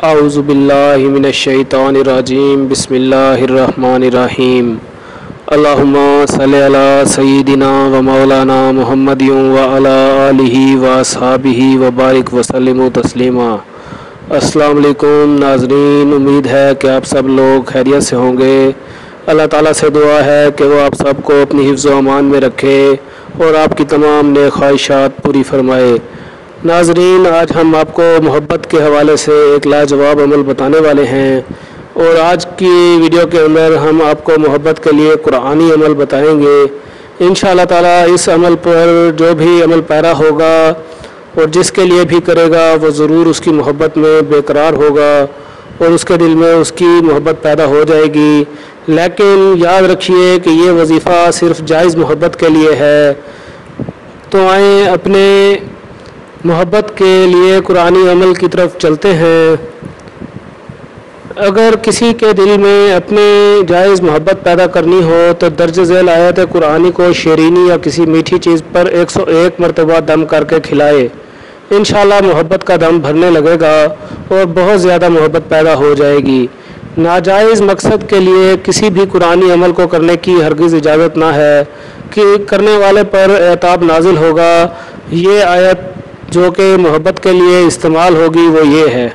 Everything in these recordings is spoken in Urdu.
اعوذ باللہ من الشیطان الرجیم بسم اللہ الرحمن الرحیم اللہم صلی علی سیدنا و مولانا محمد و علی آلہ و اصحابہ و بارک وسلم تسلیما۔ السلام علیکم ناظرین، امید ہے کہ آپ سب لوگ خیریت سے ہوں گے۔ اللہ تعالیٰ سے دعا ہے کہ وہ آپ سب کو اپنی حفظ و امان میں رکھے اور آپ کی تمام نیک خواہشات پوری فرمائے۔ ناظرین، آج ہم آپ کو محبت کے حوالے سے ایک لاجواب عمل بتانے والے ہیں، اور آج کی ویڈیو کے اندر ہم آپ کو محبت کے لیے قرآنی عمل بتائیں گے۔ انشاءاللہ تعالیٰ اس عمل پر جو بھی عمل پیرا ہوگا اور جس کے لیے بھی کرے گا وہ ضرور اس کی محبت میں بے قرار ہوگا اور اس کے دل میں اس کی محبت پیدا ہو جائے گی۔ لیکن یاد رکھیے کہ یہ وظیفہ صرف جائز محبت کے لیے ہے۔ تو آئیں اپنے محبت کے لیے قرآنی عمل کی طرف چلتے ہیں۔ اگر کسی کے دل میں اپنی جائز محبت پیدا کرنی ہو تو درج ذیل آیت قرآنی کو شیرینی یا کسی میٹھی چیز پر 101 مرتبہ دم کر کے کھلائے۔ انشاءاللہ محبت کا دم بھرنے لگے گا اور بہت زیادہ محبت پیدا ہو جائے گی۔ ناجائز مقصد کے لیے کسی بھی قرآنی عمل کو کرنے کی ہرگز اجازت نہ ہے کہ کرنے والے پر عتاب نازل ہوگا۔ یہ آیت جو کہ محبت کے لیے استعمال ہوگی وہ یہ ہے: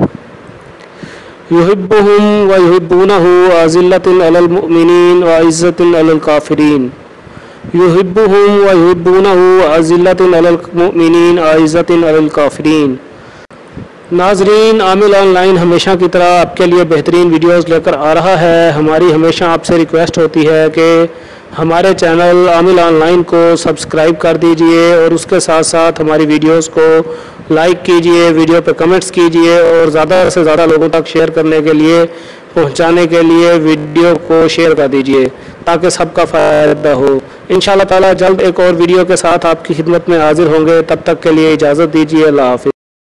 یحبہم و یحبونہ اذلۃ علی المؤمنین و عزۃ علی الکافرین۔ یحبہم و یحبونہ اذلۃ علی المؤمنین و عزۃ علی الکافرین۔ ناظرین، عامل آن لائن ہمیشہ کی طرح آپ کے لیے بہترین ویڈیوز لے کر آ رہا ہے۔ ہماری ہمیشہ آپ سے ریکویسٹ ہوتی ہے کہ ہمارے چینل عامل آن لائن کو سبسکرائب کر دیجئے اور اس کے ساتھ ساتھ ہماری ویڈیوز کو لائک کیجئے، ویڈیو پہ کمنٹس کیجئے اور زیادہ سے زیادہ لوگوں تک شیئر کرنے کے لیے، پہنچانے کے لیے ویڈیو کو شیئر کر دیجئے تاکہ سب کا فائدہ ہو۔ انشاءاللہ تعالی جلد ایک اور ویڈیو کے ساتھ آپ کی خدمت میں حاضر ہوں گے۔ تب تک کے لیے اجازت دیجئے۔ اللہ حافظ۔